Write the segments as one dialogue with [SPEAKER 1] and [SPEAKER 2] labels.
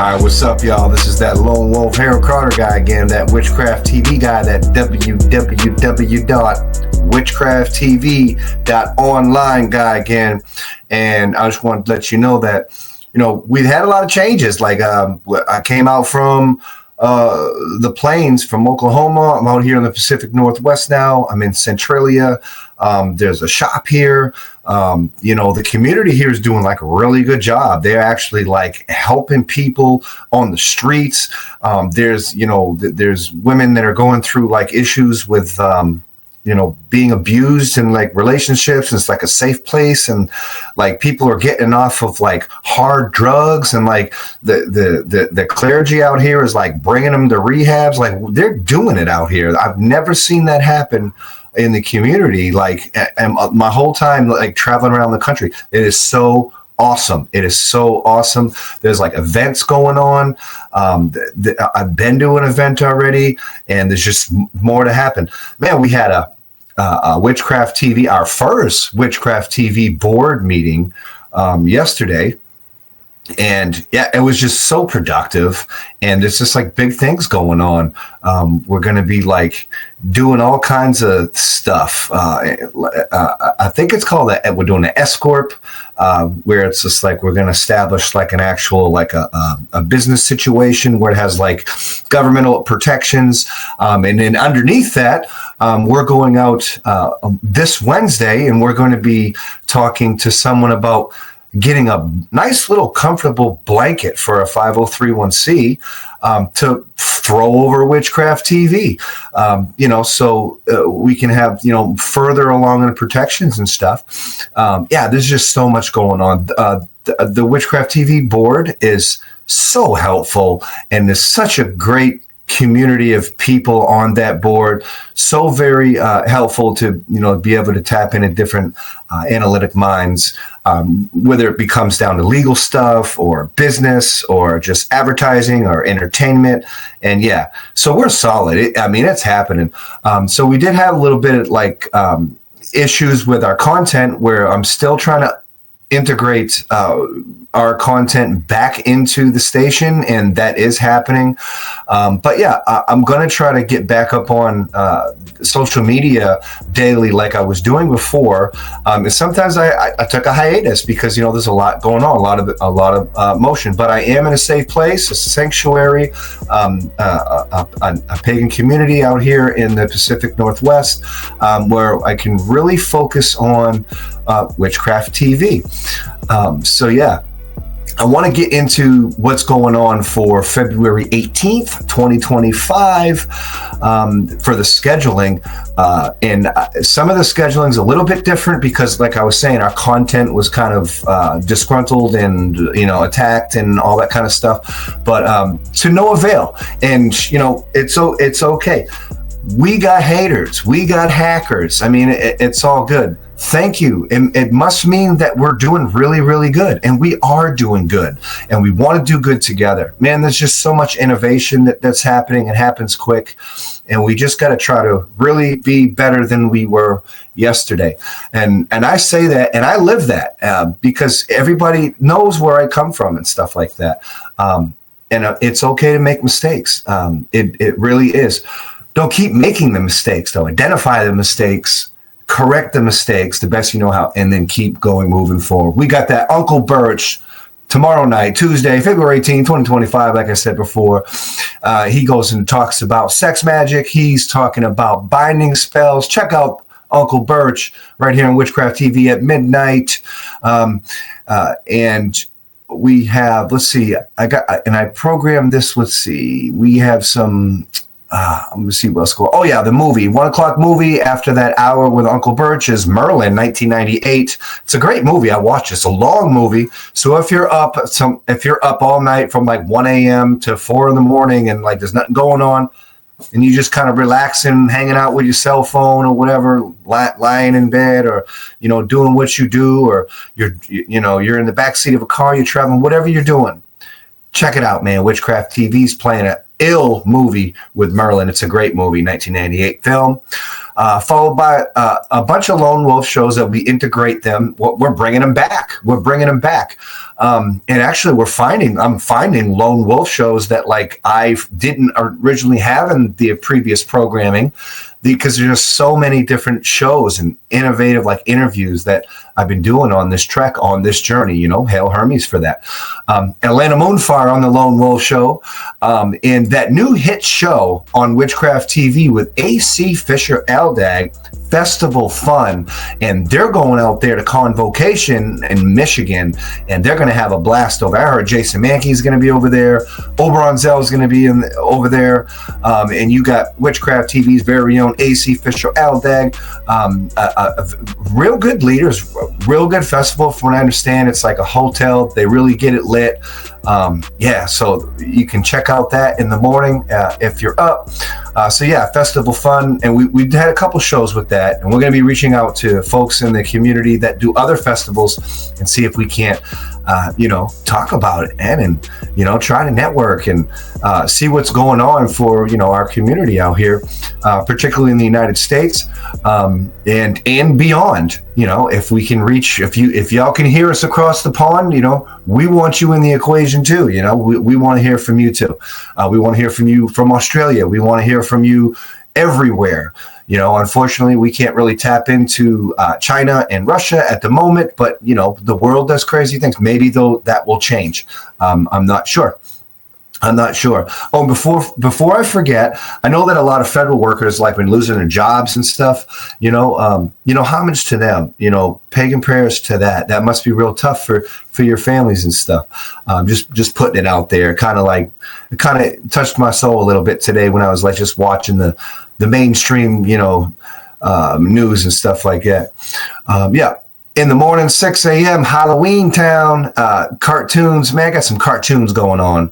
[SPEAKER 1] All right, what's up, y'all? This is that Lone Wolf Harold Carter guy again, that Witchcraft TV guy, that www.witchcrafttv.online guy again. And I just want to let you know that, we've had a lot of changes. Like I came out from the plains from Oklahoma. I'm out here in the Pacific Northwest now. I'm in Centralia. There's a shop here. The community here is doing like a really good job. They're actually like helping people on the streets. There's women that are going through like issues with, being abused in like relationships. And it's like a safe place, and like people are getting off of like hard drugs, and like the clergy out here is like bringing them to rehabs. Like they're doing it out here. I've never seen that happen in the community, and my whole time like traveling around the country. It is so awesome. It is so awesome. There's like events going on. I've been to an event already, and there's just more to happen. Man, we had a Witchcraft TV, our first Witchcraft TV board meeting yesterday. And yeah, it was just so productive, and there's just like big things going on. We're going to be like doing all kinds of stuff. I think it's called we're doing an S-Corp, where it's just like we're going to establish like an actual like a business situation where it has like governmental protections. And then underneath that, we're going out this Wednesday, and we're going to be talking to someone about getting a nice little comfortable blanket for a 503(c) to throw over Witchcraft TV, so we can have, further along in the protections and stuff. There's just so much going on. The Witchcraft TV board is so helpful, and there's such a great community of people on that board. So very helpful to be able to tap into different analytic minds, whether it becomes down to legal stuff or business or just advertising or entertainment. And so we're solid. It's happening. So we did have a little bit of like issues with our content, where I'm still trying to integrate our content back into the station, and that is happening. I'm going to try to get back up on social media daily like I was doing before. And sometimes I took a hiatus because, there's a lot going on, a lot of motion, but I am in a safe place, a sanctuary, a pagan community out here in the Pacific Northwest, where I can really focus on Witchcraft TV. I want to get into what's going on for February 18th, 2025, for the scheduling. And some of the scheduling is a little bit different because, like I was saying, our content was kind of disgruntled and, attacked and all that kind of stuff. But to no avail. And, it's okay. We got haters. We got hackers. It's all good. Thank you. And it must mean that we're doing really, really good. And we are doing good. And we want to do good together. Man, there's just so much innovation that's happening. It happens quick. And we just got to try to really be better than we were yesterday. And I say that, and I live that, because everybody knows where I come from and stuff like that. And it's okay to make mistakes. It really is. Don't keep making the mistakes, though. Identify the mistakes, correct the mistakes the best you know how, and then keep going, moving forward. We got that Uncle Birch tomorrow night, Tuesday, February 18, 2025, like I said before. He goes and talks about sex magic. He's talking about binding spells. Check out Uncle Birch right here on Witchcraft TV at midnight. And we have, I programmed this. Let's see. We have some... I'm going to see what's going on. Oh, yeah, the movie. 1 o'clock movie after that hour with Uncle Birch is Merlin, 1998. It's a great movie. I watched it. It's a long movie. So if you're up all night from like 1 a.m. to 4 in the morning and like there's nothing going on, and you just kind of relaxing, hanging out with your cell phone or whatever, lying in bed or, doing what you do, or you're in the backseat of a car, you're traveling, whatever you're doing, check it out, man. Witchcraft TV's playing it. Ill movie with Merlin. It's a great movie, 1998 film, followed by a bunch of Lone Wolf shows that we integrate them. We're bringing them back. And actually I'm finding lone wolf shows that like I didn't originally have in the previous programming, because there's just so many different shows and innovative like interviews that I've been doing on this trek, on this journey, hail Hermes for that. Atlanta Moonfire on the Lone Wolf Show, and that new hit show on Witchcraft TV with AC Fisher-Aldag, Festival Fun, and they're going out there to Convocation in Michigan, and they're going to have a blast over. I heard Jason Mankey is going to be over there, Oberon Zell is going to be over there, and you got Witchcraft TV's very own AC Fisher-Aldag, real good leaders, real good festival. From what I understand, it's like a hotel. They really get it lit. So you can check out that in the morning if you're up. Festival Fun, and we had a couple shows with that, and we're going to be reaching out to folks in the community that do other festivals and see if we can't talk about it and try to network and see what's going on for our community out here, particularly in the United States, and beyond. If we can reach, if y'all can hear us across the pond, we want you in the equation too. We want to hear from you too. We want to hear from you from Australia. We want to hear from you everywhere. Unfortunately, we can't really tap into China and Russia at the moment, but the world does crazy things. Maybe though that will change. I'm not sure. Oh, before I forget, I know that a lot of federal workers like been losing their jobs and stuff. Homage to them. Pagan prayers to that. That must be real tough for your families and stuff. Just putting it out there. Kind of touched my soul a little bit today when I was like just watching the mainstream news and stuff like that. In the morning, 6 a.m. Halloween Town, cartoons. Man, I got some cartoons going on.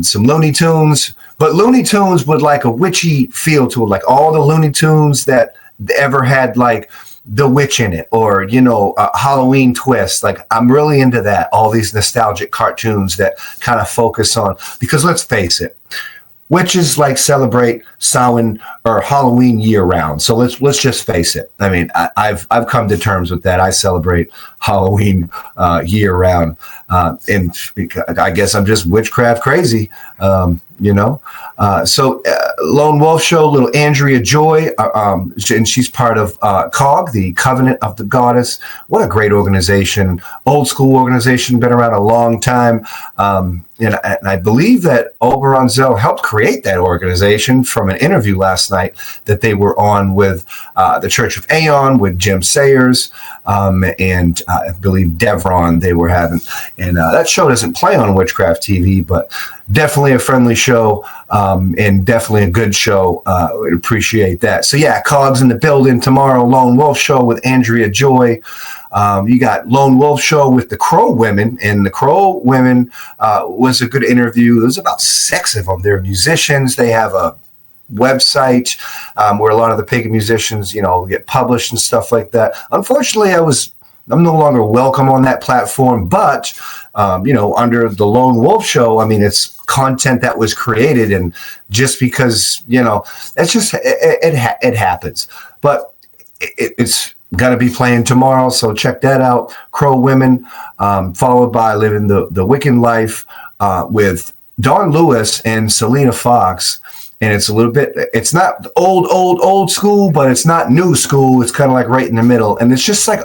[SPEAKER 1] Some Looney Tunes, but Looney Tunes with like a witchy feel to it, like all the Looney Tunes that ever had like the witch in it, or a Halloween twist. Like I'm really into that. All these nostalgic cartoons that kind of focus on, because let's face it, witches like celebrate Samhain or Halloween year round. So let's just face it. I mean, I've come to terms with that. I celebrate Halloween year round, and I guess I'm just witchcraft crazy, So Lone Wolf Show, little Andrea Joy, and she's part of COG, the Covenant of the Goddess. What a great organization, old school organization, been around a long time. And I believe that Oberon Zell helped create that organization from an interview last night that they were on with the Church of Aeon, with Jim Sayers, and I believe Devron they were having. And that show doesn't play on Witchcraft TV, but definitely a friendly show, and definitely a good show. Would appreciate that. So COG's in the building tomorrow. Lone Wolf Show with Andrea Joy. You got Lone Wolf Show with the Crow Women, and the Crow Women was a good interview. There's about 6 of them. They're musicians. They have a website where a lot of the pagan musicians, get published and stuff like that. Unfortunately, I'm no longer welcome on that platform, but under the Lone Wolf Show, I mean, it's content that was created, and just because it's just it happens, but it's gonna be playing tomorrow, so check that out. Crow Women, followed by Living the Wiccan Life with Dawn Lewis and Selena Fox. And it's a little bit, it's not old school, but it's not new school. It's kind of like right in the middle. And it's just like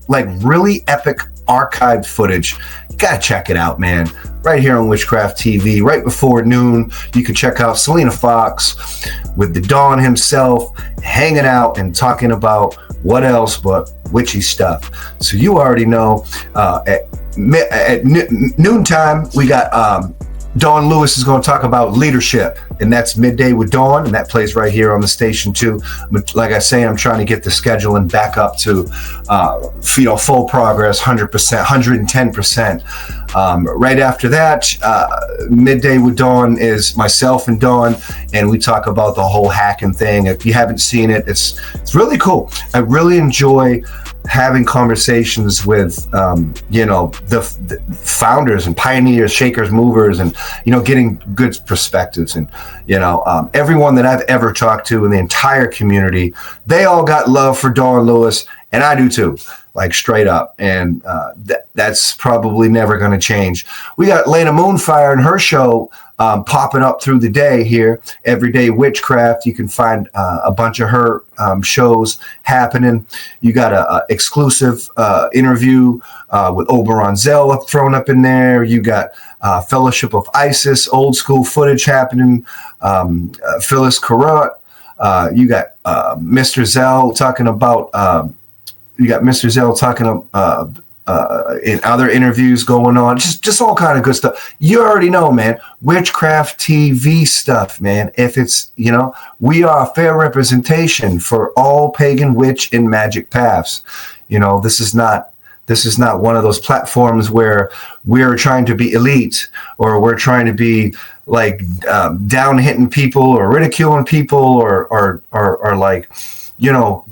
[SPEAKER 1] really epic archived footage. You gotta check it out, man. Right here on Witchcraft TV, right before noon. You can check out Selena Fox with the Dawn himself, hanging out and talking about what else but witchy stuff. So you already know, at noontime, we got Dawn Lewis is going to talk about leadership, and that's Midday with Dawn, and that plays right here on the station too. But like I say, I'm trying to get the scheduling back up to full progress, 100%, 110%. Right after that, Midday with Dawn is myself and Dawn, and we talk about the whole hacking thing. If you haven't seen it, it's really cool. I really enjoy having conversations with the founders and pioneers, shakers, movers, and getting good perspectives. And everyone that I've ever talked to in the entire community, they all got love for Dawn Lewis, and I do too. like straight up. And that's probably never going to change. We got Lena Moonfire and her show popping up through the day here, Everyday Witchcraft. You can find a bunch of her shows happening. You got a exclusive interview with Oberon Zell thrown up in there. You got Fellowship of Isis, old school footage happening. Phyllis Carrot. You got Mr. Zell talking about. You got Mr. Zell talking in other interviews going on, just all kind of good stuff. You already know, man. Witchcraft TV stuff, man. If it's, we are a fair representation for all pagan, witch, and magic paths. This is not one of those platforms where we're trying to be elite, or we're trying to be like down hitting people or ridiculing people or like,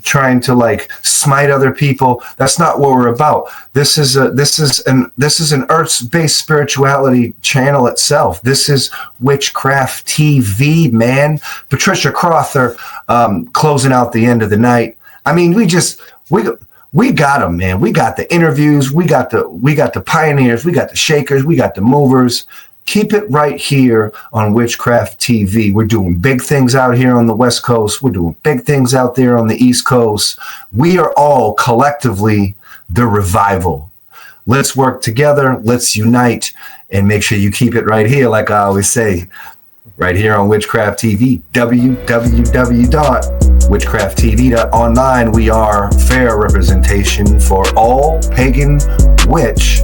[SPEAKER 1] trying to like smite other people. That's not what we're about. This is an earth-based spirituality channel itself. This is Witchcraft TV, man. Patricia Crother closing out the end of the night. I mean, we got them, man. We got the interviews. We got the pioneers. We got the shakers. We got the movers. Keep it right here on Witchcraft TV. We're doing big things out here on the West Coast. We're doing big things out there on the East Coast. We are all collectively the revival. Let's work together. Let's unite, and make sure you keep it right here, like I always say, right here on Witchcraft TV, www.witchcrafttv.online. We are fair representation for all pagan, witch,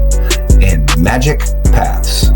[SPEAKER 1] and magic paths.